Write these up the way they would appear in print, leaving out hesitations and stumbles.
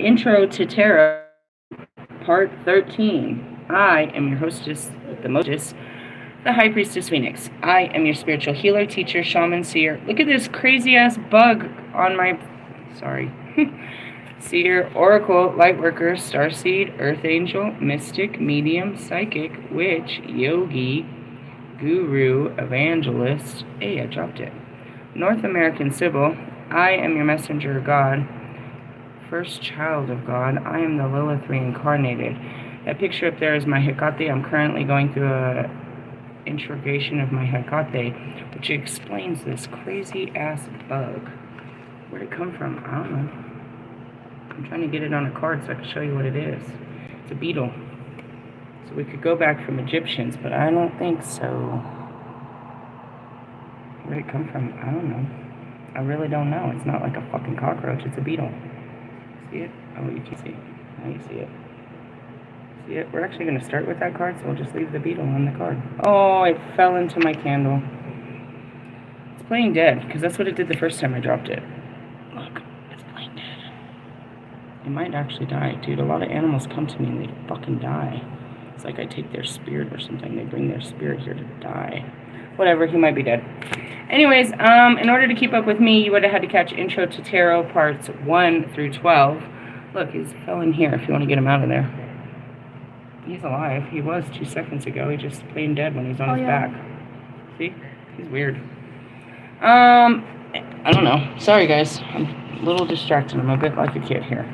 Intro to Tarot, Part 13. I am your hostess, the High Priestess Phoenix. I am your spiritual healer, teacher, shaman, seer. Look at this crazy-ass bug on my... Sorry. Seer, oracle, lightworker, starseed, earth angel, mystic, medium, psychic, witch, yogi, guru, evangelist. Hey, I dropped it. North American Sybil. I am your messenger of God. First child of God. I am the Lilith reincarnated. That picture up there is my Hecate. I'm currently going through a interrogation of my Hecate, which explains this crazy ass bug. Where'd it come from? I don't know. I'm trying to get it on a card so I can show you what it is. It's a beetle. So we could go back from Egyptians, but I don't think so. Where'd it come from? I don't know. I really don't know. It's not like a fucking cockroach. It's a beetle. See it? Oh, you can see it. Now you see it. See it? We're actually going to start with that card, so we'll just leave the beetle on the card. Oh, it fell into my candle. It's playing dead, because that's what it did the first time I dropped it. Look, it's playing dead. It might actually die, dude. A lot of animals come to me and they fucking die. It's like I take their spirit or something. They bring their spirit here to die. Whatever, he might be dead. Anyways, in order to keep up with me, you would have had to catch Intro to Tarot parts 1 through 12. Look, he's fell in here if you want to get him out of there. He's alive. He was 2 seconds ago. He just playing dead when he's on his back. See? He's weird. I don't know. Sorry, guys. I'm a little distracted. I'm a bit like a kid here.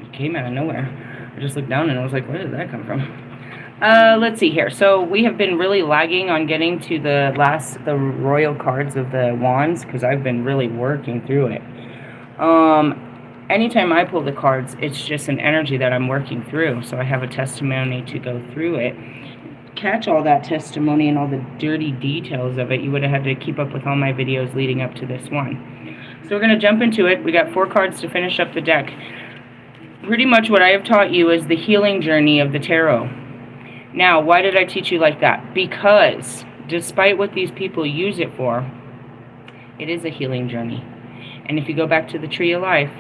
It came out of nowhere. I just looked down and I was like, where did that come from? Let's see here. So we have been really lagging on getting to the royal cards of the wands because I've been really working through it. Anytime I pull the cards, it's just an energy that I'm working through. So I have a testimony to go through it. Catch all that testimony and all the dirty details of it. You would have had to keep up with all my videos leading up to this one. So we're going to jump into it. We got 4 cards to finish up the deck. Pretty much what I have taught you is the healing journey of the tarot. Now, why did I teach you like that? Because, despite what these people use it for, it is a healing journey. And if you go back to the Tree of Life,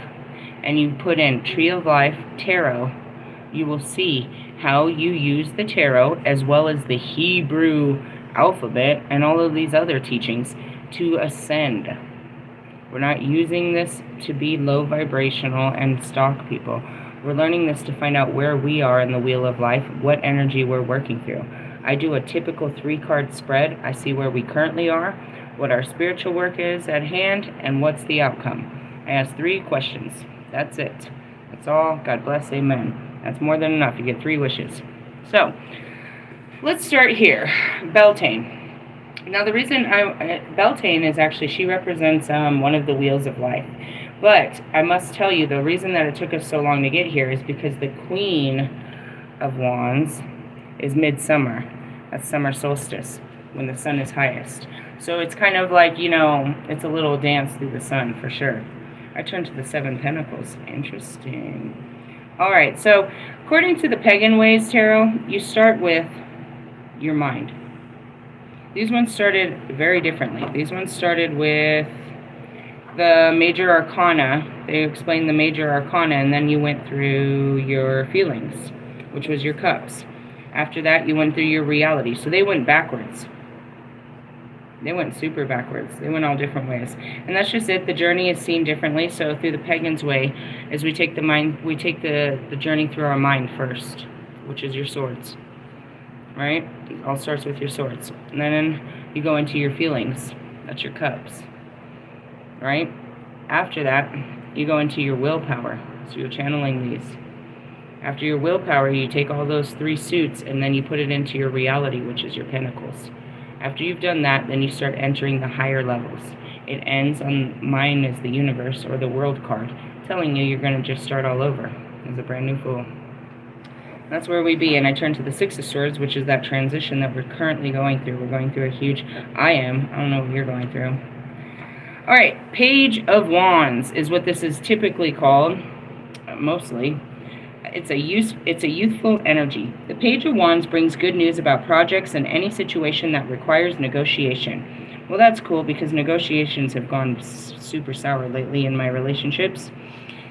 and you put in Tree of Life Tarot, you will see how you use the tarot, as well as the Hebrew alphabet, and all of these other teachings, to ascend. We're not using this to be low vibrational and stalk people. We're learning this to find out where we are in the wheel of life, what energy we're working through. I do a typical 3-card spread. I see where we currently are, what our spiritual work is at hand, and what's the outcome. I ask 3 questions. That's it. That's all. God bless. Amen. That's more than enough. You get 3 wishes. So, let's start here. Beltane. Now, the reason Beltane is actually, she represents one of the wheels of life. But I must tell you, the reason that it took us so long to get here is because the Queen of Wands is midsummer. That's summer solstice, when the sun is highest. So it's kind of like, you know, it's a little dance through the sun, for sure. I turn to the 7 Pentacles. Interesting. All right, so according to the pagan ways, tarot, you start with your mind. These ones started very differently. These ones started with the major arcana. They explained the major arcana, and then you went through your feelings, which was your cups. After that, you went through your reality. So they went backwards. They went super backwards. They went all different ways. And that's just it. The journey is seen differently. So through the pagan's way, as we take the mind, we take the journey through our mind first, which is your swords. Right? It all starts with your swords. And then you go into your feelings. That's your cups. Right? After that, you go into your willpower. So you're channeling these. After your willpower, you take all those 3 suits and then you put it into your reality, which is your pentacles. After you've done that, then you start entering the higher levels. It ends on mine as the universe or the world card, telling you you're going to just start all over as a brand new fool. That's where we be, and I turn to the 6 of Swords, which is that transition that we're currently going through. We're going through a huge I don't know what you're going through. Alright, Page of Wands is what this is typically called, mostly. It's a youthful energy. The Page of Wands brings good news about projects and any situation that requires negotiation. Well, that's cool because negotiations have gone super sour lately in my relationships.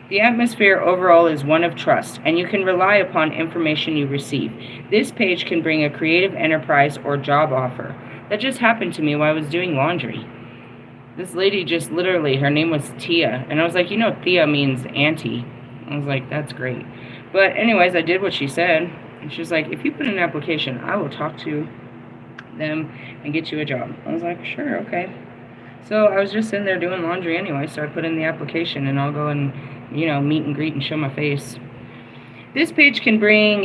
The atmosphere overall is one of trust, and you can rely upon information you receive. This page can bring a creative enterprise or job offer. That just happened to me while I was doing laundry. This lady just literally, her name was Tia, and I was like, you know, Thea means auntie. I was like, that's great. But anyways, I did what she said, and she was like, if you put in an application, I will talk to them and get you a job. I was like, sure, okay. So I was just sitting there doing laundry anyway, so I put in the application, and I'll go and, you know, meet and greet and show my face. This page can bring,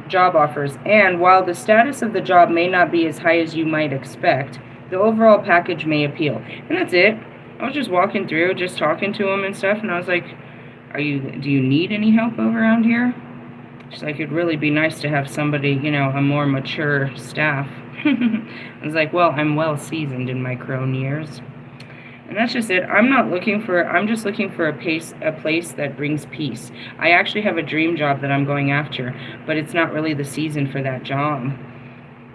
job offers, and while the status of the job may not be as high as you might expect, the overall package may appeal. And that's it. I was just walking through, just talking to him and stuff, and I was like, do you need any help over around here? She's like, it'd really be nice to have somebody, you know, a more mature staff. I was like, well, I'm well seasoned in my crone years. And that's just it. I'm just looking for a place that brings peace. I actually have a dream job that I'm going after, but it's not really the season for that job.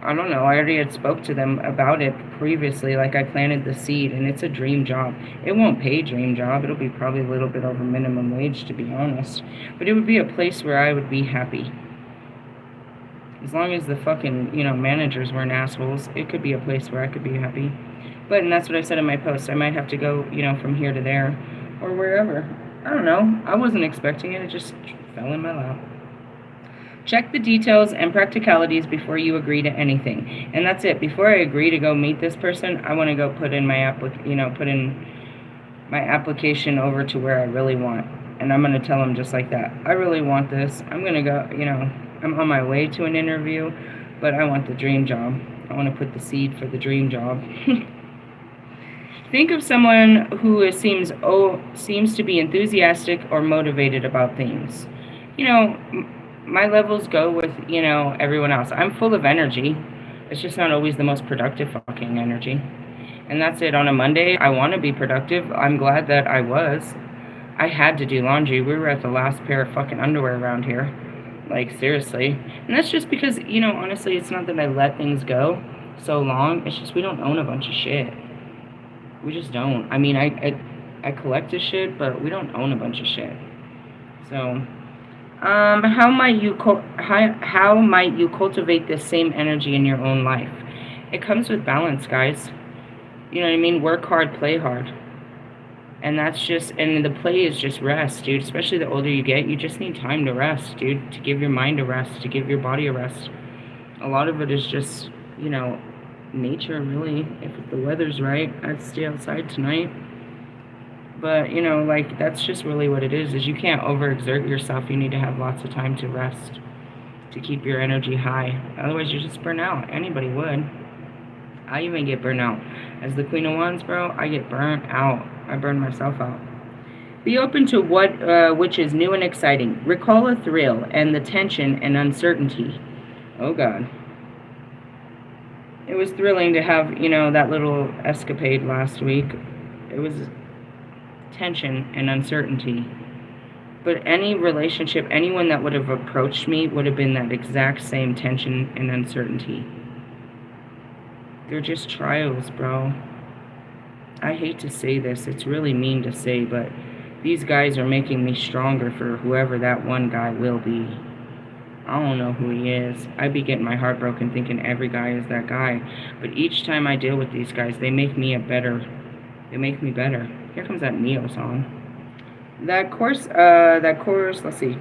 I don't know. I already had spoke to them about it previously, like I planted the seed, and it's a dream job. It won't pay dream job. It'll be probably a little bit over minimum wage, to be honest. But it would be a place where I would be happy. As long as the fucking, you know, managers weren't assholes, it could be a place where I could be happy. But, and that's what I said in my post, I might have to go, you know, from here to there, or wherever. I don't know. I wasn't expecting it. It just fell in my lap. Check the details and practicalities before you agree to anything. And that's it. Before I agree to go meet this person, I want to go put in my application over to where I really want. And I'm going to tell them just like that. I really want this. I'm going to go, you know, I'm on my way to an interview, but I want the dream job. I want to put the seed for the dream job. Think of someone who seems to be enthusiastic or motivated about things. You know, my levels go with, you know, everyone else. I'm full of energy. It's just not always the most productive fucking energy. And that's it. On a Monday, I want to be productive. I'm glad that I was. I had to do laundry. We were at the last pair of fucking underwear around here. Like, seriously. And that's just because, you know, honestly, it's not that I let things go so long. It's just we don't own a bunch of shit. We just don't. I mean, I collect this shit, but we don't own a bunch of shit. So, how might you cultivate this same energy in your own life? It comes with balance, guys. You know what I mean? Work hard, play hard. And that's just, and the play is just rest, dude. Especially the older you get, you just need time to rest, dude. To give your mind a rest, to give your body a rest. A lot of it is just, you know, nature, really. If the weather's right, I'd stay outside tonight. But, you know, like, that's just really what it is you can't overexert yourself. You need to have lots of time to rest, to keep your energy high. Otherwise, you just burn out. Anybody would. I even get burnt out. As the Queen of Wands, bro, I get burnt out. I burn myself out. Be open to which is new and exciting. Recall a thrill and the tension and uncertainty. Oh, God. It was thrilling to have, you know, that little escapade last week. It was tension and uncertainty. But any relationship, anyone that would have approached me would have been that exact same tension and uncertainty. They're just trials, bro. I hate to say this. It's really mean to say, but these guys are making me stronger for whoever that one guy will be. I don't know who he is. I'd be getting my heart broken thinking every guy is that guy. But each time I deal with these guys, they make me better. Here comes that Neo song. That course, let's see.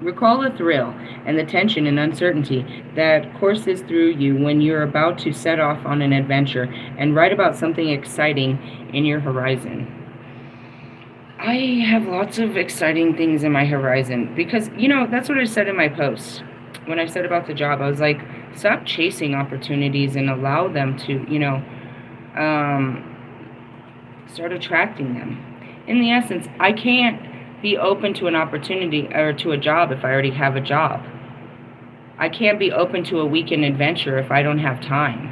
Recall the thrill and the tension and uncertainty that courses through you when you're about to set off on an adventure and write about something exciting in your horizon. I have lots of exciting things in my horizon because, you know, that's what I said in my post. When I said about the job, I was like, stop chasing opportunities and allow them to, you know, start attracting them. In the essence, I can't be open to an opportunity or to a job if I already have a job. I can't be open to a weekend adventure if I don't have time.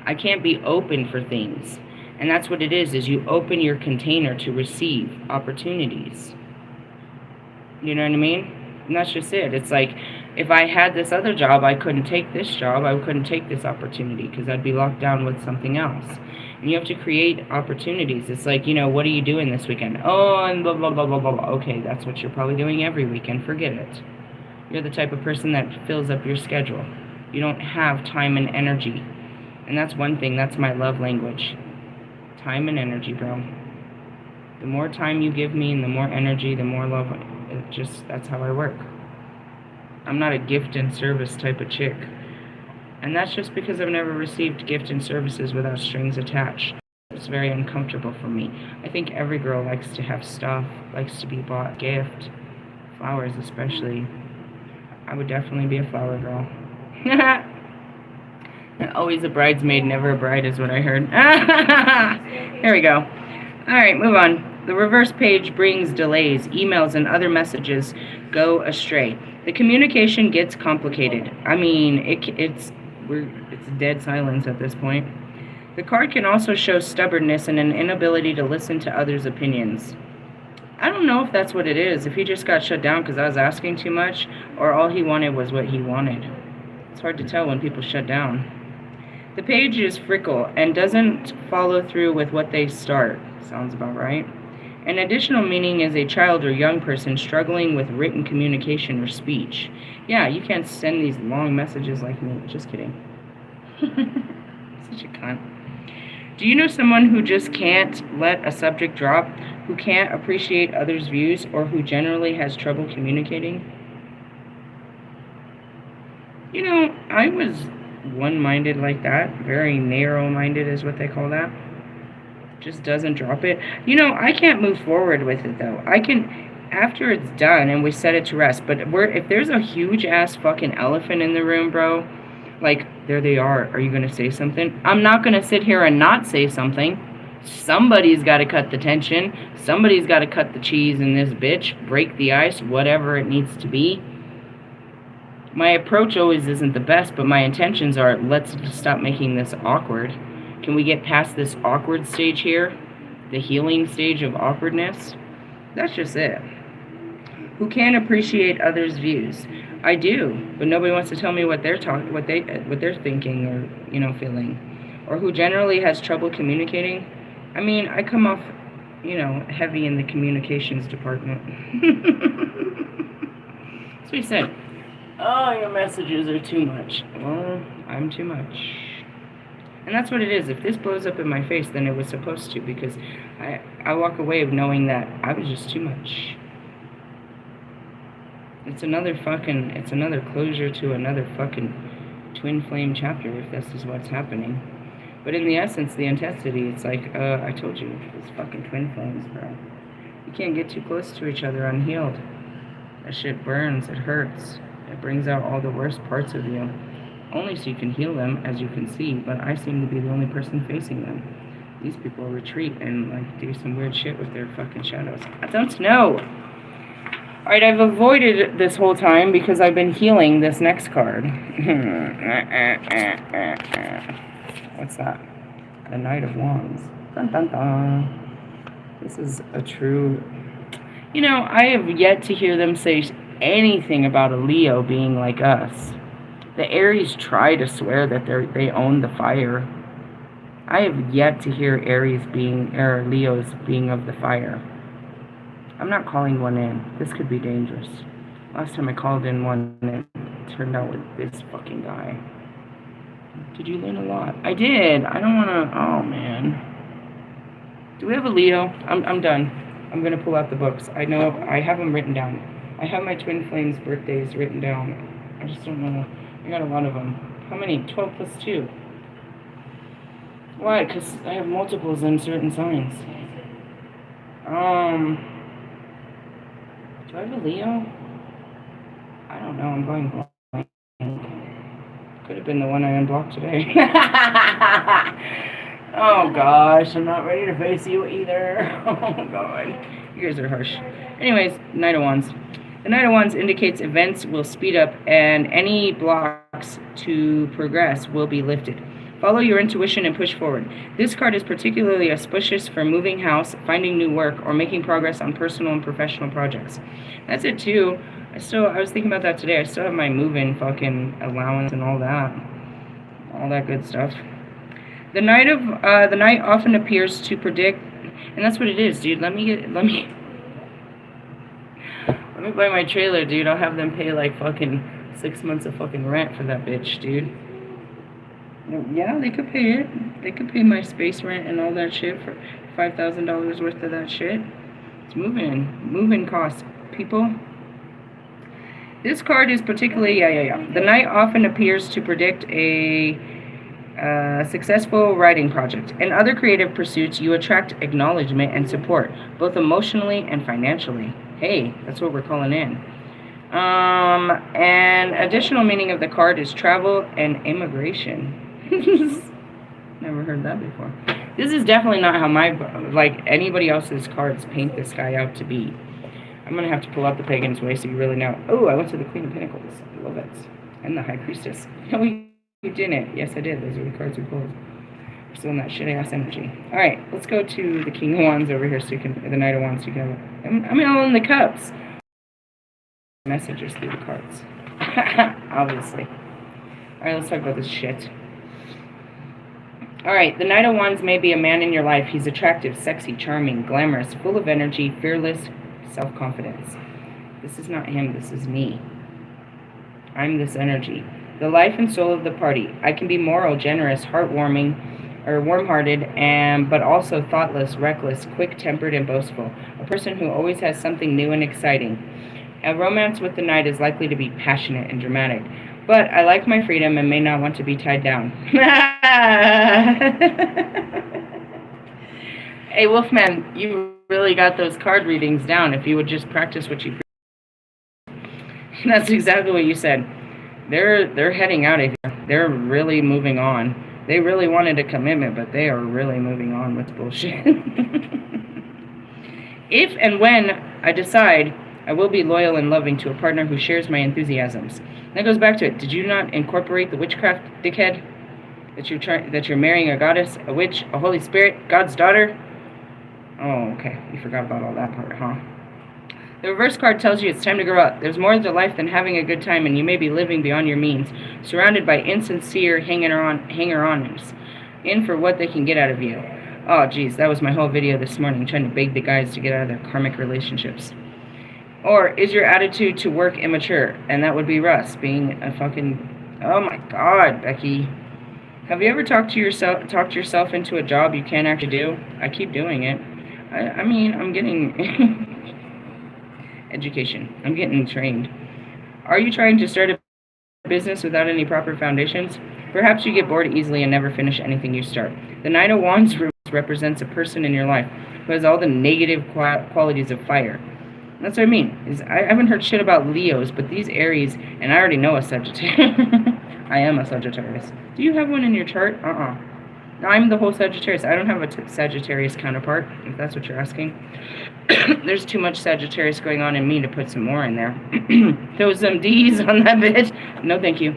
I can't be open for things. And that's what it is you open your container to receive opportunities. You know what I mean? And that's just it. It's like, if I had this other job, I couldn't take this job. I couldn't take this opportunity because I'd be locked down with something else. And you have to create opportunities. It's like, you know, what are you doing this weekend? Oh, and blah, blah, blah, blah, blah, blah. Okay, that's what you're probably doing every weekend. Forget it. You're the type of person that fills up your schedule. You don't have time and energy. And that's one thing. That's my love language. Time and energy, bro. The more time you give me and the more energy, the more love. That's how I work. I'm not a gift and service type of chick. And that's just because I've never received gift and services without strings attached. It's very uncomfortable for me. I think every girl likes to have stuff, likes to be bought gift. Flowers especially. I would definitely be a flower girl. Always a bridesmaid, never a bride is what I heard. Here we go. Alright, move on. The reverse page brings delays, emails, and other messages go astray. The communication gets complicated. I mean, it's dead silence at this point. The card can also show stubbornness and an inability to listen to others' opinions. I don't know if that's what it is, if he just got shut down because I was asking too much, or all he wanted was what he wanted. It's hard to tell when people shut down. The page is fickle and doesn't follow through with what they start. Sounds about right. An additional meaning is a child or young person struggling with written communication or speech. Yeah, you can't send these long messages like me. Just kidding. Such a cunt. Do you know someone who just can't let a subject drop, who can't appreciate others' views, or who generally has trouble communicating? You know, I was one-minded like that. Very narrow-minded is what they call that. Just doesn't drop it. You know, I can't move forward with it, though. I can, after it's done and we set it to rest, but if there's a huge-ass fucking elephant in the room, bro, like, there they are you going to say something? I'm not going to sit here and not say something. Somebody's got to cut the tension. Somebody's got to cut the cheese in this bitch, break the ice, whatever it needs to be. My approach always isn't the best, but my intentions are, let's stop making this awkward. Can we get past this awkward stage here? The healing stage of awkwardness? That's just it. Who can't appreciate others' views? I do, but nobody wants to tell me what they're thinking or, you know, feeling. Or who generally has trouble communicating. I mean, I come off, you know, heavy in the communications department. That's what he said. Oh, your messages are too much. Well, I'm too much. And that's what it is. If this blows up in my face, then it was supposed to, because I walk away knowing that I was just too much. It's another closure to another fucking twin flame chapter, if this is what's happening. But in the essence, the intensity, it's like, I told you, it's fucking twin flames, bro. You can't get too close to each other unhealed. That shit burns, it hurts. It brings out all the worst parts of you. Only so you can heal them, as you can see, but I seem to be the only person facing them. These people retreat and, like, do some weird shit with their fucking shadows. I don't know. Alright, I've avoided this whole time because I've been healing this next card. What's that? The Knight of Wands. Dun, dun, dun. This is a true... You know, I have yet to hear them say anything about a Leo being like us. The Aries try to swear that they own the fire. I have yet to hear Leos being of the fire. I'm not calling one in. This could be dangerous. Last time I called in one, it turned out with this fucking guy. Did you learn a lot? I did. I don't want to... Oh, man. Do we have a Leo? I'm done. I'm going to pull out the books. I know I have them written down. I have my twin flames' birthdays written down. I just don't know. I got a lot of them. How many? 12 plus 2. Why? Because I have multiples in certain signs. Do I have a Leo? I don't know. I'm going blank. Could have been the one I unblocked today. Oh, gosh. I'm not ready to face you either. Oh, God. You guys are harsh. Anyways, Knight of Wands. The Knight of Wands indicates events will speed up and any blocks to progress will be lifted. Follow your intuition and push forward. This card is particularly auspicious for moving house, finding new work, or making progress on personal and professional projects. That's it too. I was thinking about that today. I still have my move-in fucking allowance and all that good stuff. The night often appears to predict, and that's what it is, dude. Let me buy my trailer, dude. I'll have them pay like fucking 6 months of fucking rent for that bitch, dude. Yeah, they could pay it. They could pay my space rent and all that shit for $5,000 worth of that shit. It's moving costs, people. This card is particularly, The night often appears to predict a successful writing project. In other creative pursuits, you attract acknowledgement and support, both emotionally and financially. Hey, that's what we're calling in. An additional meaning of the card is travel and immigration. Never heard that before. This is definitely not how anybody else's cards paint this guy out to be. I'm going to have to pull out the Pagan's Way so you really know. Oh, I went to the Queen of Pentacles. I love it. And the High Priestess. No, you didn't. Yes, I did. Those are the cards we pulled. We're still in that shitty-ass energy. Alright, let's go to the King of Wands over here so you can... The Knight of Wands so you can have... I'm all in the cups. Messages through the cards. Obviously. Alright, let's talk about this shit. Alright, the Knight of Wands may be a man in your life. He's attractive, sexy, charming, glamorous, full of energy, fearless, self-confidence. This is not him, this is me. I'm this energy. The life and soul of the party. I can be moral, generous, heartwarming, or warm-hearted, but also thoughtless, reckless, quick-tempered, and boastful. A person who always has something new and exciting. A romance with the Knight is likely to be passionate and dramatic. But I like my freedom and may not want to be tied down. Hey, Wolfman, you really got those card readings down. If you would just practice what you preach. That's exactly what you said. They're heading out of here. They're really moving on. They really wanted a commitment, but they are really moving on with bullshit. If and when I decide, I will be loyal and loving to a partner who shares my enthusiasms. That goes back to it. Did you not incorporate the witchcraft, dickhead? That you're marrying a goddess, a witch, a Holy Spirit, God's daughter? Oh, okay. You forgot about all that part, huh? The reverse card tells you it's time to grow up. There's more to life than having a good time, and you may be living beyond your means, surrounded by insincere hanger-oners, in for what they can get out of you. Oh, geez, that was my whole video this morning, trying to beg the guys to get out of their karmic relationships. Or is your attitude to work immature? And that would be Russ, being a fucking... Oh my God, Becky. Have you ever talked yourself into a job you can't actually do? I keep doing it. I mean, I'm getting... education. I'm getting trained. Are you trying to start a business without any proper foundations? Perhaps you get bored easily and never finish anything you start. The Knight of Wands represents a person in your life who has all the negative qualities of fire. That's what I mean. I haven't heard shit about Leos, but these Aries, and I already know a Sagittarius. I am a Sagittarius. Do you have one in your chart? I'm the whole Sagittarius. I don't have a Sagittarius counterpart, if that's what you're asking. There's too much Sagittarius going on in me to put some more in there. Throw some D's on that bitch. No, thank you.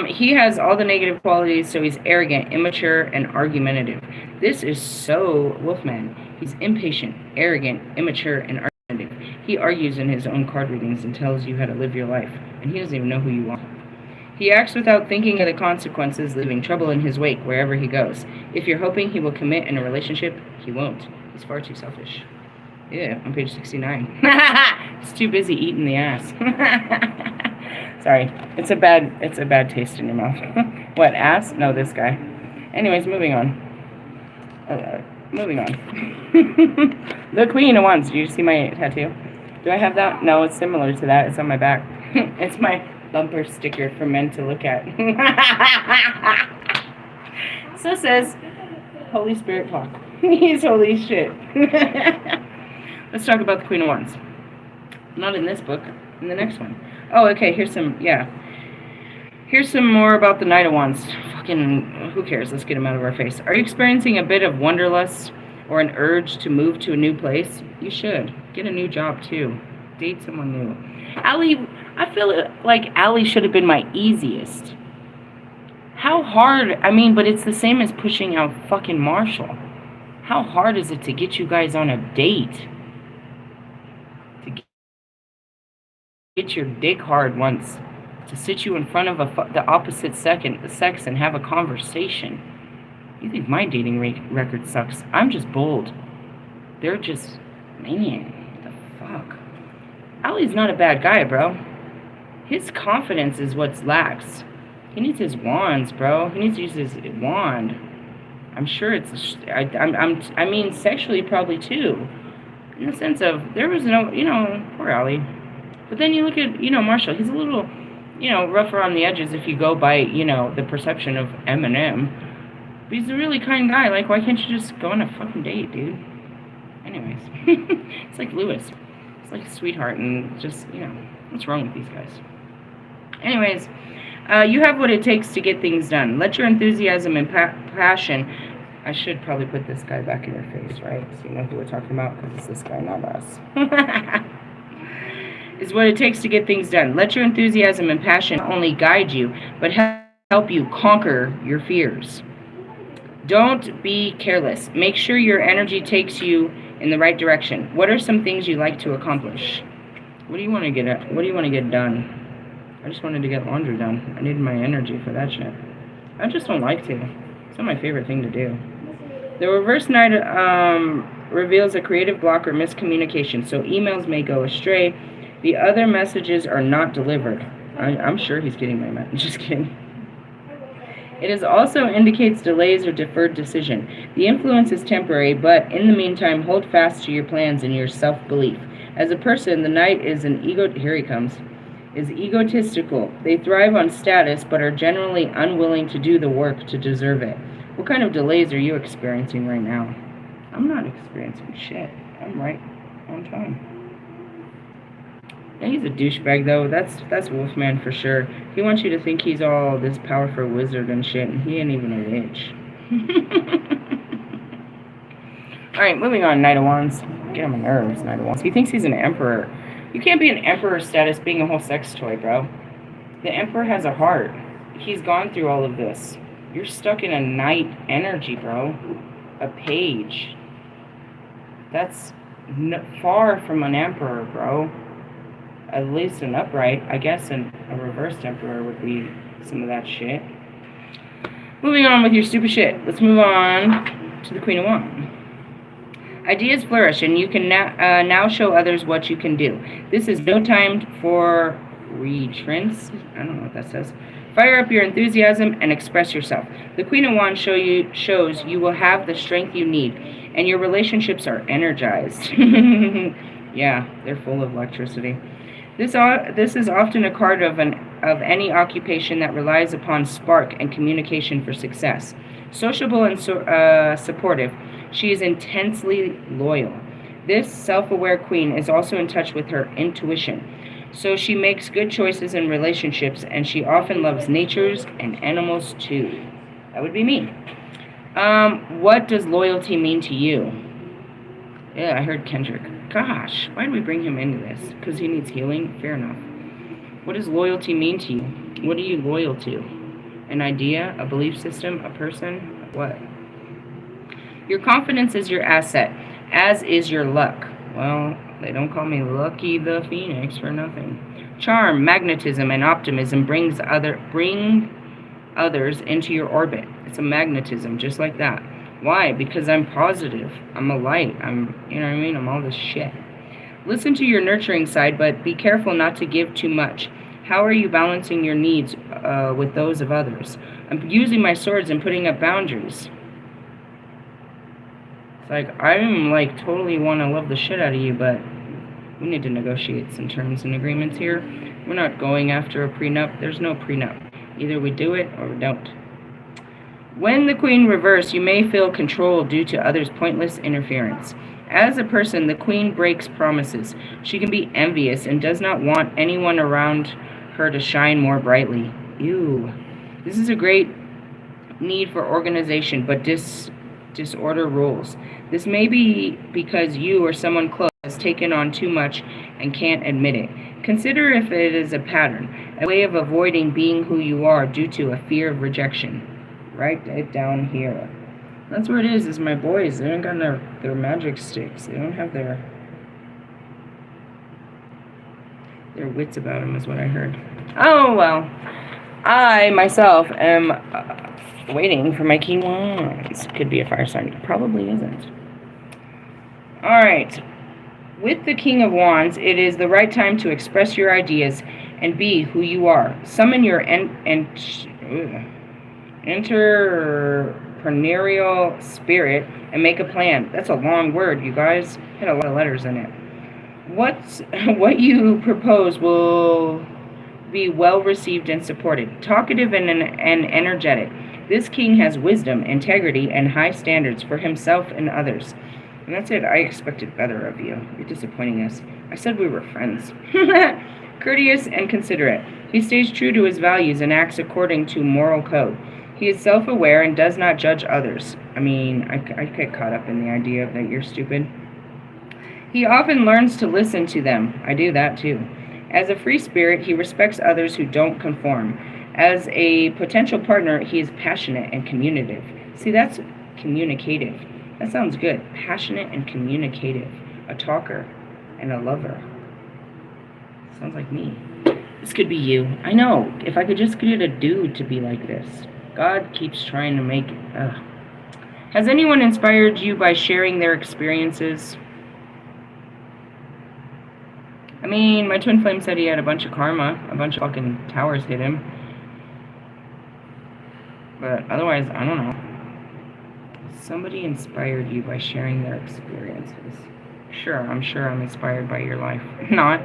He has all the negative qualities, so he's arrogant, immature, and argumentative. This is so Wolfman. He's impatient, arrogant, immature, and argumentative. He argues in his own card readings and tells you how to live your life, and he doesn't even know who you are. He acts without thinking of the consequences, leaving trouble in his wake wherever he goes. If you're hoping he will commit in a relationship, he won't. He's far too selfish. Yeah, on page 69. He's too busy eating the ass. Sorry, it's a bad taste in your mouth. What, ass? No, this guy. Anyways, moving on. Moving on. The Queen of Wands. Do you see my tattoo? Do I have that? No, it's similar to that. It's on my back. It's my bumper sticker for men to look at. So says Holy Spirit talk. He's holy shit. Let's talk about the Queen of Wands. Not in this book, in the next one. Oh, okay, here's some more about the Knight of Wands. Fucking, who cares? Let's get him out of our face. Are you experiencing a bit of wanderlust or an urge to move to a new place? You should. Get a new job, too. Date someone new. Allie, I feel like Allie should have been my easiest. How hard, but it's the same as pushing out fucking Marshall. How hard is it to get you guys on a date? To get your dick hard once. to sit you in front of the opposite sex and have a conversation. You think my dating record sucks. I'm just bold. They're just, man, what the fuck? Ali's not a bad guy, bro. His confidence is what's lacks. He needs his wands, bro. He needs to use his wand. I'm sure it's, I mean, sexually probably too. In the sense of, there was no, poor Ali. But then you look at, Marshall. He's a little, rougher on the edges if you go by, the perception of Eminem. But he's a really kind guy. Like, why can't you just go on a fucking date, dude? Anyways. It's like Lewis. It's like a sweetheart and just, what's wrong with these guys? Anyways, you have what it takes to get things done. Let your enthusiasm and passion... I should probably put this guy back in your face, right? So you know who we're talking about, because it's this guy, not us. Is what it takes to get things done. Let your enthusiasm and passion not only guide you, but help you conquer your fears. Don't be careless. Make sure your energy takes you in the right direction. What are some things you like to accomplish? What do you want to get at? What do you want to get done? I just wanted to get laundry done. I needed my energy for that shit. I just don't like to. It's not my favorite thing to do. The reverse knight reveals a creative block or miscommunication, so emails may go astray. The other messages are not delivered. I'm sure he's getting my message. Just kidding. It also indicates delays or deferred decision. The influence is temporary, but in the meantime, hold fast to your plans and your self-belief. As a person, the knight is is egotistical. They thrive on status, but are generally unwilling to do the work to deserve it. What kind of delays are you experiencing right now? I'm not experiencing shit. I'm right on time. Yeah, he's a douchebag, though. That's Wolfman for sure. He wants you to think he's all this powerful wizard and shit, and he ain't even a witch. Alright, moving on, Knight of Wands. Get on my nerves, Knight of Wands. He thinks he's an emperor. You can't be an emperor status being a whole sex toy, bro. The emperor has a heart. He's gone through all of this. You're stuck in a knight energy, bro. A page. That's far from an emperor, bro. At least an upright. I guess a reversed emperor would be some of that shit. Moving on with your stupid shit. Let's move on to the Queen of Wands. Ideas flourish, and you can now show others what you can do. This is no time for retreats. I don't know what that says. Fire up your enthusiasm and express yourself. The Queen of Wands shows you will have the strength you need, and your relationships are energized. Yeah, they're full of electricity. This is often a card of any occupation that relies upon spark and communication for success. Sociable and supportive, she is intensely loyal. This self-aware queen is also in touch with her intuition. So she makes good choices in relationships, and she often loves natures and animals too. That would be me. What does loyalty mean to you? Yeah, I heard Kendrick. Gosh, why did we bring him into this? Because he needs healing? Fair enough. What does loyalty mean to you? What are you loyal to? An idea? A belief system? A person? What? Your confidence is your asset, as is your luck. Well, they don't call me Lucky the Phoenix for nothing. Charm, magnetism, and optimism bring others into your orbit. It's a magnetism, just like that. Why? Because I'm positive. I'm a light. I'm all this shit. Listen to your nurturing side, but be careful not to give too much. How are you balancing your needs with those of others? I'm using my swords and putting up boundaries. It's like, I'm totally want to love the shit out of you, but we need to negotiate some terms and agreements here. We're not going after a prenup. There's no prenup. Either we do it or we don't. When the Queen reverses, you may feel control due to others' pointless interference. As a person, the Queen breaks promises. She can be envious and does not want anyone around her to shine more brightly. Ew. This is a great need for organization, but disorder rules. This may be because you or someone close has taken on too much and can't admit it. Consider if it is a pattern, a way of avoiding being who you are due to a fear of rejection. Write it down here. That's where it is my boys. They don't got their magic sticks. They don't have their... Their wits about them is what I heard. Oh, well. I, myself, am waiting for my King Wands. Could be a fire sign. Probably isn't. Alright. With the King of Wands, it is the right time to express your ideas and be who you are. Summon your entrepreneurial spirit and make a plan. That's a long word, you guys. It had a lot of letters in it. What you propose will be well received and supported. Talkative and energetic. This king has wisdom, integrity, and high standards for himself and others. And that's it. I expected better of you. You're disappointing us. I said we were friends. Courteous and considerate. He stays true to his values and acts according to moral code. He is self-aware and does not judge others. I mean, I get caught up in the idea of that you're stupid. He often learns to listen to them. I do that too. As a free spirit, he respects others who don't conform. As a potential partner, he is passionate and communicative. See, that's communicative. That sounds good. Passionate and communicative. A talker and a lover. Sounds like me. This could be you. I know. If I could just get a dude to be like this. God keeps trying to make it. Has anyone inspired you by sharing their experiences? I mean, my twin flame said he had a bunch of karma. A bunch of fucking towers hit him. But otherwise, I don't know. Somebody inspired you by sharing their experiences. Sure, I'm sure I'm inspired by your life. Not.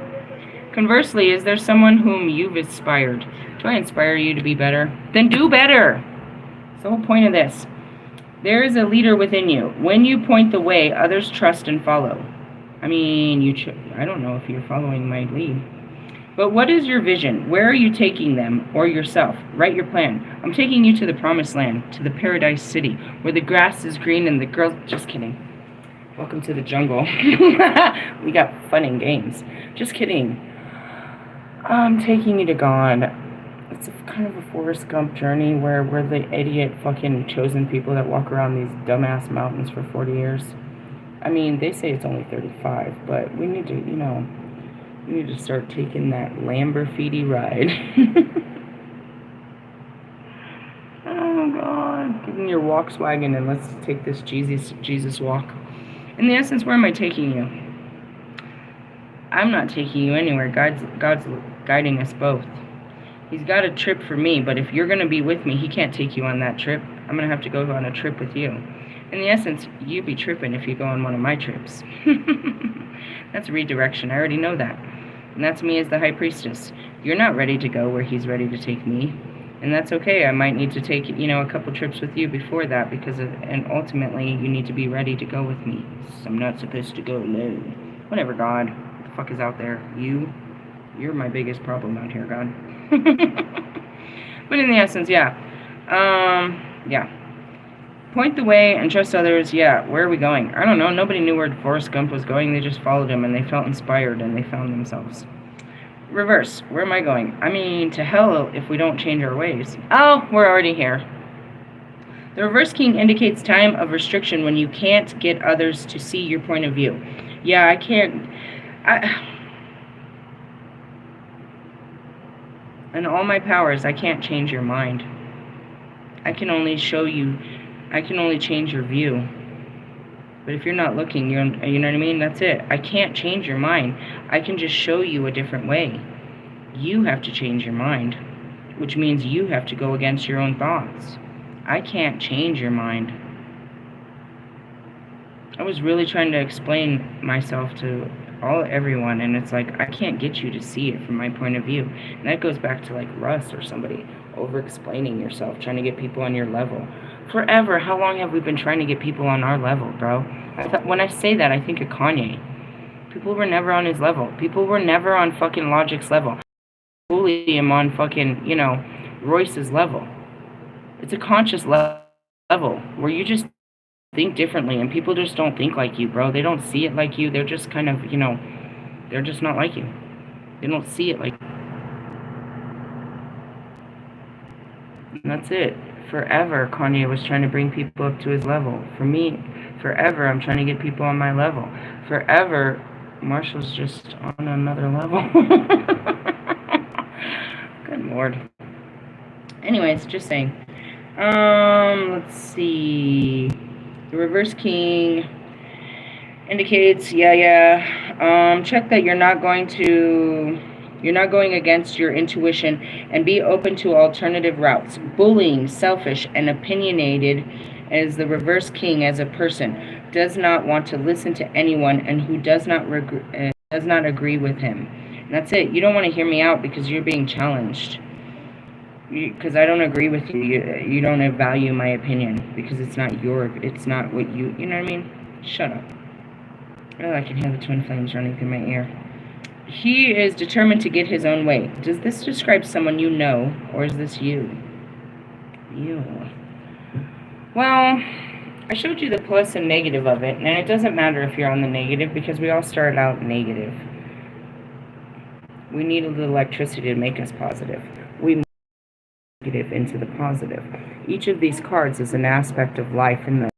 Conversely, is there someone whom you've inspired? Do I inspire you to be better? Then do better! That's the whole point of this. There is a leader within you. When you point the way, others trust and follow. I mean, I don't know if you're following my lead. But what is your vision? Where are you taking them or yourself? Write your plan. I'm taking you to the promised land, to the paradise city, where the grass is green and the girls... Just kidding. Welcome to the jungle. We got fun and games. Just kidding. I'm taking you to God. It's kind of a Forrest Gump journey where we're the idiot fucking chosen people that walk around these dumbass mountains for 40 years. I mean, they say it's only 35, but we need to, we need to start taking that Lamborghini ride. Oh, God. Get in your Volkswagen and let's take this Jesus walk. In the essence, where am I taking you? I'm not taking you anywhere. God's guiding us both. He's got a trip for me, but if you're going to be with me, he can't take you on that trip. I'm going to have to go on a trip with you. In the essence, you be tripping if you go on one of my trips. That's redirection. I already know that. And that's me as the High Priestess. You're not ready to go where he's ready to take me. And that's okay. I might need to take, a couple trips with you before that and ultimately you need to be ready to go with me. So I'm not supposed to go alone. Whatever, God. What the fuck is out there? You're my biggest problem out here, God. But in the essence, yeah. Point the way and trust others. Yeah, where are we going? I don't know. Nobody knew where Forrest Gump was going. They just followed him and they felt inspired and they found themselves. Reverse. Where am I going? I mean, to hell if we don't change our ways. Oh, we're already here. The Reverse King indicates time of restriction when you can't get others to see your point of view. Yeah, I can't. In all my powers, I can't change your mind. I can only change your view. But if you're not looking, you know what I mean? That's it. I can't change your mind. I can just show you a different way. You have to change your mind, which means you have to go against your own thoughts. I can't change your mind. I was really trying to explain myself to everyone, and it's like, I can't get you to see it from my point of view. And that goes back to like Russ or somebody, over-explaining yourself, trying to get people on your level. Forever, how long have we been trying to get people on our level, bro? When I say that, I think of Kanye. People were never on his level. People were never on fucking Logic's level. I fully am on fucking, Royce's level. It's a conscious level where you just think differently, and people just don't think like you, bro. They don't see it like you. They're just kind of, they're just not like you. They don't see it like you. And that's it. Forever, Kanye was trying to bring people up to his level. For me, forever, I'm trying to get people on my level. Forever, Marshall's just on another level. Good Lord. Anyways, just saying. Let's see. The reverse king indicates, check that you're not going against your intuition, and be open to alternative routes. Bullying, selfish, and opinionated as the reverse king as a person, does not want to listen to anyone, and who does not agree with him. And that's it. You don't want to hear me out because you're being challenged. Because I don't agree with you. You don't value my opinion because it's not what you know what I mean? Shut up. Oh, I can hear the twin flames running through my ear. He is determined to get his own way. Does this describe someone you know, or is this you? You. Well, I showed you the plus and negative of it, and it doesn't matter if you're on the negative because we all started out negative. We need a little electricity to make us positive. We negative into the positive. Each of these cards is an aspect of life and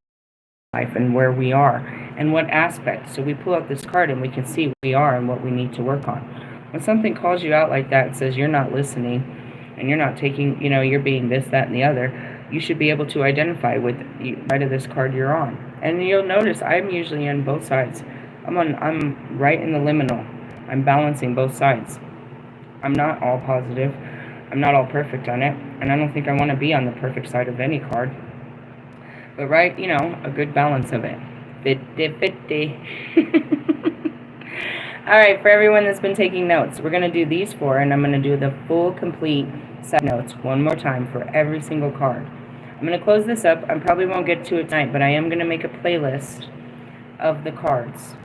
where we are and what aspect. So we pull out this card and we can see where we are and what we need to work on. When something calls you out like that and says you're not listening and you're not taking, you're being this, that, and the other, you should be able to identify with the side of this card you're on. And you'll notice I'm usually on both sides. I'm right in the liminal. I'm balancing both sides. I'm not all positive. I'm not all perfect on it, and I don't think I want to be on the perfect side of any card. But right, a good balance of it. 50-50. Alright, for everyone that's been taking notes, we're going to do these 4, and I'm going to do the full, complete set notes one more time for every single card. I'm going to close this up. I probably won't get to it tonight, but I am going to make a playlist of the cards.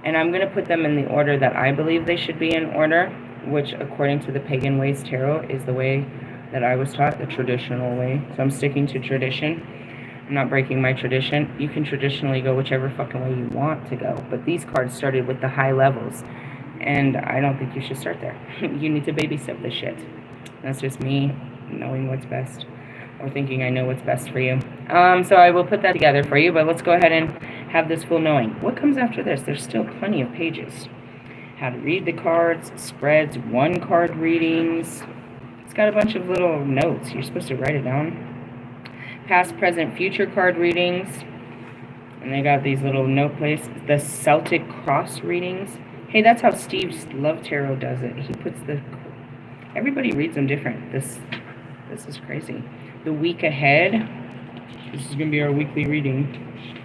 And I'm going to put them in the order that I believe they should be in order, which according to the Pagan Ways Tarot is the way that I was taught, the traditional way. So I'm sticking to tradition. I'm not breaking my tradition. You can traditionally go whichever fucking way you want to go. But these cards started with the high levels. And I don't think you should start there. You need to babysit this shit. That's just me knowing what's best. Or thinking I know what's best for you. So I will put that together for you. But let's go ahead and have this full knowing. What comes after this? There's still plenty of pages. How to read the cards, spreads, 1-card readings. It's got a bunch of little notes. You're supposed to write it down. Past, present, future card readings. And they got these little note places. The Celtic cross readings. Hey, that's how Steve's Love Tarot does it. He puts everybody reads them different. This is crazy. The week ahead. This is going to be our weekly reading.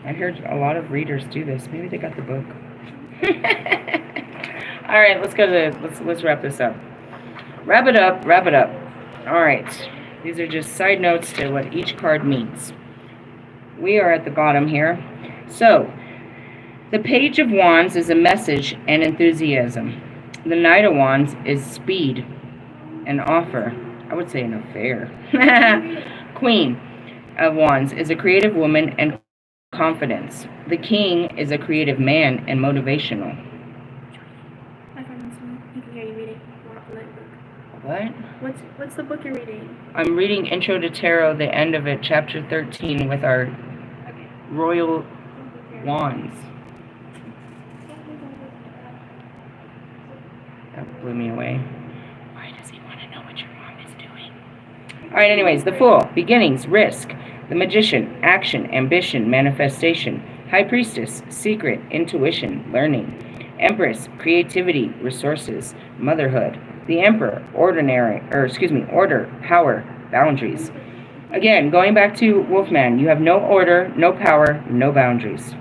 I heard a lot of readers do this. Maybe they got the book. All right, let's wrap this up. Wrap it up. All right. These are just side notes to what each card means. We are at the bottom here. So, the Page of Wands is a message and enthusiasm. The Knight of Wands is speed and offer. I would say an affair. Queen of Wands is a creative woman and confidence. The King is a creative man and motivational. What? What's the book you're reading? I'm reading Intro to Tarot, the end of it, chapter 13, with our Royal Wands. That blew me away. Why does he want to know what your mom is doing? Alright, anyways, the Fool, beginnings, risk. The Magician, action, ambition, manifestation. High Priestess, secret, intuition, learning. Empress, creativity, resources, motherhood. The Emperor, order, power, boundaries. Again, going back to Wolfman, you have no order, no power, no boundaries.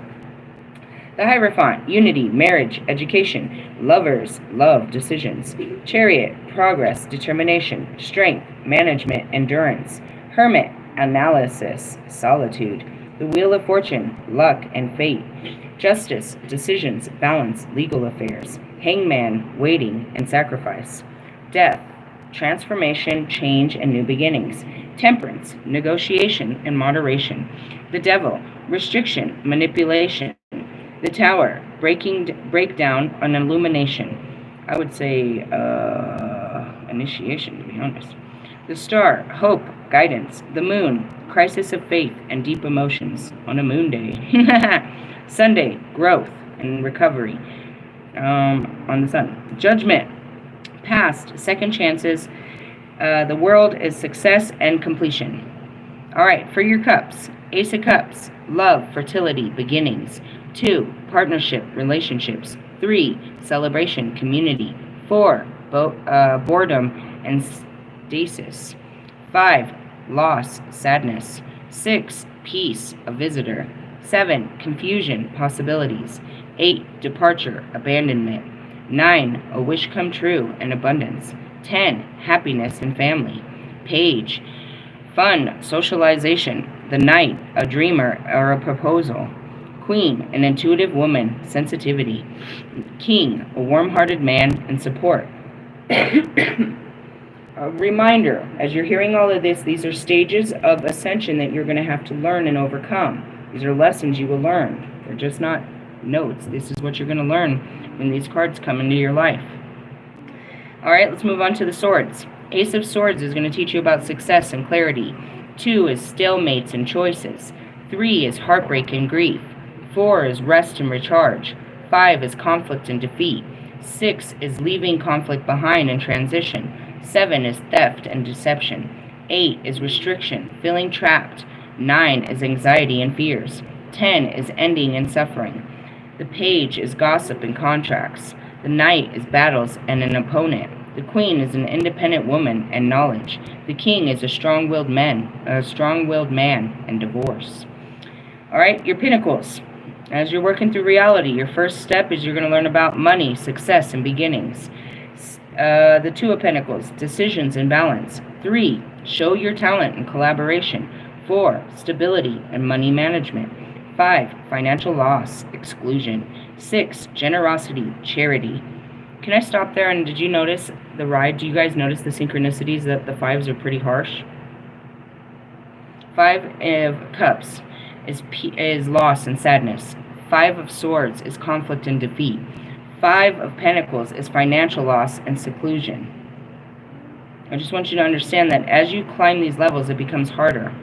The Hierophant, unity, marriage, education, lovers, love, decisions. Chariot, progress, determination, strength, management, endurance. Hermit, analysis, solitude. The Wheel of Fortune, luck and fate. Justice, decisions, balance, legal affairs. Hangman, waiting and sacrifice. Death, transformation, change, and new beginnings. Temperance, negotiation and moderation. The Devil, restriction, manipulation. The Tower, breakdown, and illumination. I would say initiation, to be honest. The Star, hope, guidance. The Moon, crisis of faith and deep emotions on a moon day. Sunday, growth and recovery. on the sun. Judgment, past, second chances. The world is success and completion. All right, for your cups, Ace of Cups, love, fertility, beginnings. 2, partnership, relationships. 3, celebration, community. 4, boredom and stasis. 5, loss, sadness. 6, peace, a visitor. 7, confusion, possibilities. 8, departure, abandonment. 9, a wish come true and abundance. 10, happiness and family. Page, fun, socialization. The Knight, a dreamer or a proposal. Queen, an intuitive woman, sensitivity. King, a warm-hearted man and support. A reminder, as you're hearing all of this, these are stages of ascension that you're going to have to learn and overcome. These are lessons you will learn. They're just not notes. This is what you're going to learn when these cards come into your life. All right, let's move on to the swords. Ace of Swords is going to teach you about success and clarity. 2 is stalemates and choices. 3 is heartbreak and grief. 4 is rest and recharge. 5 is conflict and defeat. 6 is leaving conflict behind and transition. 7 is theft and deception. 8 is restriction, feeling trapped. 9 is anxiety and fears. 10 is ending and suffering. The Page is gossip and contracts. The Knight is battles and an opponent. The Queen is an independent woman and knowledge. The King is a strong-willed man and divorce. All right, your Pentacles. As you're working through reality, your first step is you're going to learn about money, success, and beginnings. The 2 of Pentacles, decisions and balance. 3, show your talent and collaboration. 4, stability and money management. 5, financial loss, exclusion. 6, generosity, charity. Can I stop there? And did you notice the ride? Do you guys notice the synchronicities that the 5s are pretty harsh? 5 of Cups is loss and sadness. 5 of Swords is conflict and defeat. 5 of Pentacles is financial loss and seclusion. I just want you to understand that as you climb these levels, it becomes harder.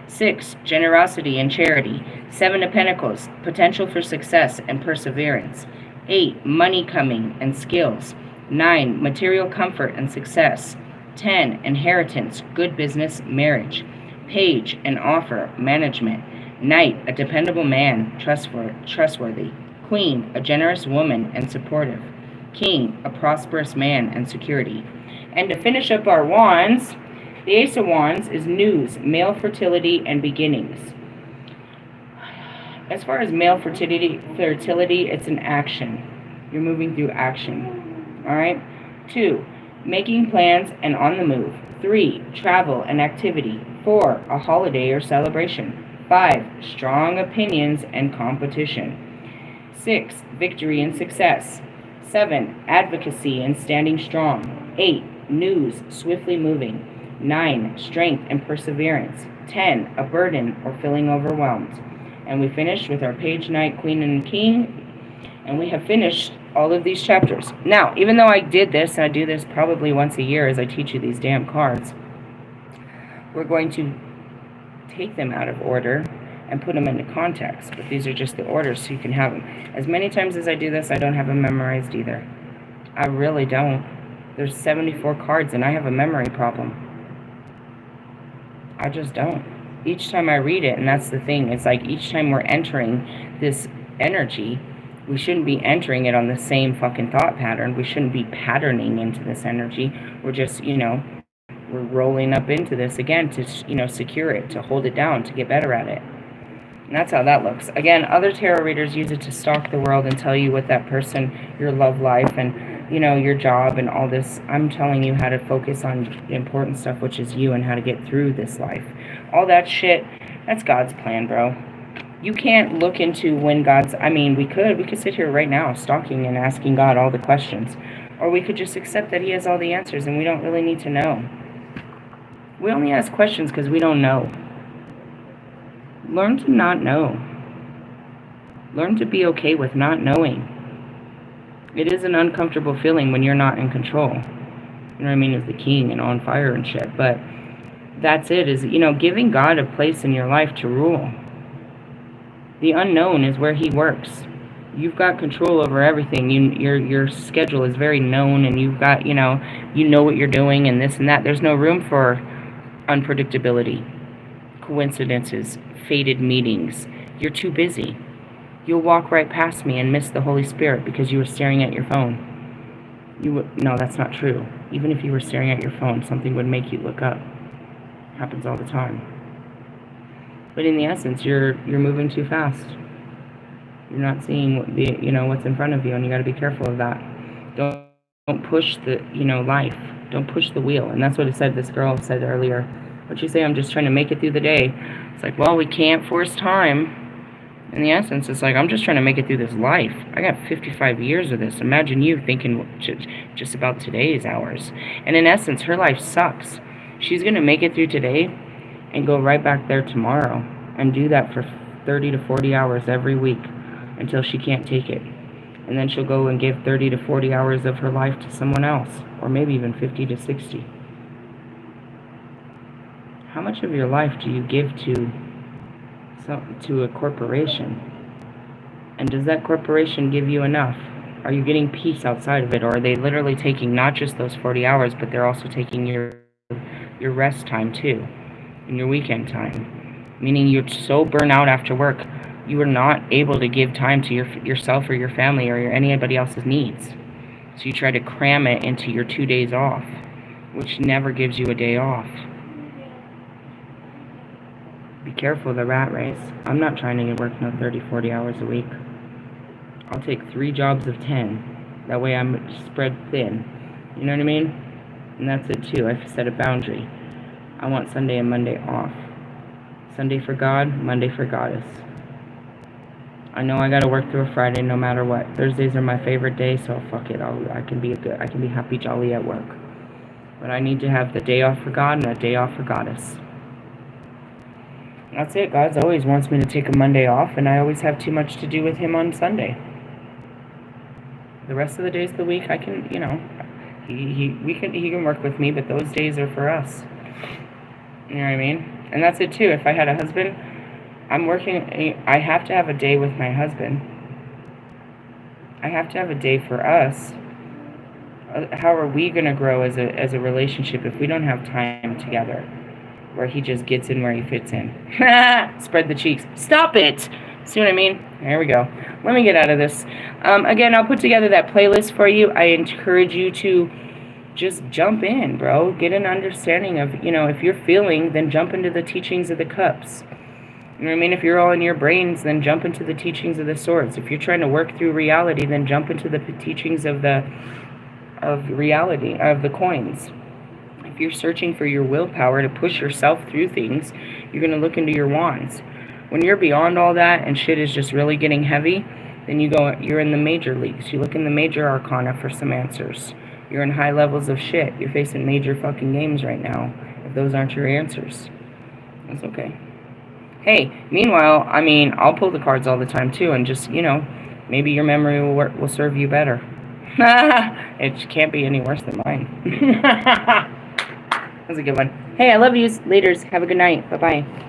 6, generosity and charity. 7 of Pentacles, potential for success and perseverance. 8, money coming and skills. 9, material comfort and success. 10, inheritance, good business, marriage. Page, an offer, management. Knight, a dependable man, trustworthy. Queen, a generous woman and supportive. King, a prosperous man and security. And to finish up our wands, the Ace of Wands is news, male fertility, and beginnings. As far as male fertility, it's an action. You're moving through action. All right? 2, making plans and on the move. 3, travel and activity. 4, a holiday or celebration. 5, strong opinions and competition. 6, victory and success. 7, advocacy and standing strong. 8, news, swiftly moving. 9, strength and perseverance. 10, a burden or feeling overwhelmed. And we finished with our Page, Knight, Queen, and King. And we have finished all of these chapters. Now, even though I did this, and I do this probably once a year as I teach you these damn cards, we're going to take them out of order and put them into context. But these are just the orders so you can have them. As many times as I do this, I don't have them memorized either. I really don't. There's 74 cards and I have a memory problem. I just don't. Each time I read it, and that's the thing, it's like each time we're entering this energy, we shouldn't be entering it on the same fucking thought pattern. We shouldn't be patterning into this energy. We're just, we're rolling up into this again to, secure it, to hold it down, to get better at it. And that's how that looks. Again, other tarot readers use it to stalk the world and tell you what that person, your love life, and your job and all this. I'm telling you how to focus on the important stuff, which is you, and how to get through this life. All that shit, that's God's plan, bro. You can't look into when God's, we could sit here right now stalking and asking God all the questions. Or we could just accept that he has all the answers and we don't really need to know. We only ask questions because we don't know. Learn to not know. Learn to be okay with not knowing. It is an uncomfortable feeling when you're not in control. You know what I mean? As the king and on fire and shit. But that's it, is, giving God a place in your life to rule. The unknown is where he works. You've got control over everything. Your schedule is very known, and you've got, you know what you're doing and this and that. There's no room for unpredictability, coincidences, fated meetings. You're too busy. You'll walk right past me and miss the Holy Spirit because you were staring at your phone. No, that's not true. Even if you were staring at your phone, something would make you look up. It happens all the time. But in the essence, you're moving too fast. You're not seeing what's in front of you, and you got to be careful of that. Don't push the life. Don't push the wheel. And that's what it said. This girl said earlier. What you say? I'm just trying to make it through the day. It's like, well, we can't force time. In the essence, it's like, I'm just trying to make it through this life. I got 55 years of this. Imagine you thinking just about today's hours. And in essence, her life sucks. She's going to make it through today and go right back there tomorrow and do that for 30 to 40 hours every week until she can't take it. And then she'll go and give 30 to 40 hours of her life to someone else, or maybe even 50 to 60. How much of your life do you give to a corporation? And does that corporation give you enough? Are you getting peace outside of it, or are they literally taking not just those 40 hours, but they're also taking your rest time too, and your weekend time? Meaning you're so burnt out after work, you are not able to give time to yourself or your family or anybody else's needs. So you try to cram it into your 2 days off, which never gives you a day off. Be careful of the rat race. I'm not trying to work no 30, 40 hours a week. I'll take 3 jobs of 10. That way I'm spread thin. You know what I mean? And that's it too. I've set a boundary. I want Sunday and Monday off. Sunday for God, Monday for Goddess. I know I gotta work through a Friday no matter what. Thursdays are my favorite day, so fuck it. I can be happy jolly at work. But I need to have the day off for God and a day off for Goddess. That's it. God always wants me to take a Monday off, and I always have too much to do with Him on Sunday. The rest of the days of the week, I can, He can work with me, but those days are for us. You know what I mean? And that's it too. If I had a husband, I have to have a day with my husband. I have to have a day for us. How are we going to grow as a relationship if we don't have time together? Where he just gets in where he fits in. Spread the cheeks. Stop it! See what I mean? There we go. Let me get out of this. Again, I'll put together that playlist for you. I encourage you to just jump in, bro. Get an understanding of, if you're feeling, then jump into the teachings of the cups. You know what I mean? If you're all in your brains, then jump into the teachings of the swords. If you're trying to work through reality, then jump into the teachings of reality, of the coins. If you're searching for your willpower to push yourself through things, you're going to look into your wands. When you're beyond all that and shit is just really getting heavy, then you're in the major leagues. You look in the major arcana for some answers. You're in high levels of shit. You're facing major fucking games right now. If those aren't your answers, that's okay. Hey, meanwhile, I'll pull the cards all the time too, and just, maybe your memory will serve you better. It can't be any worse than mine. That's a good one. Hey, I love you. Laters. Have a good night. Bye-bye.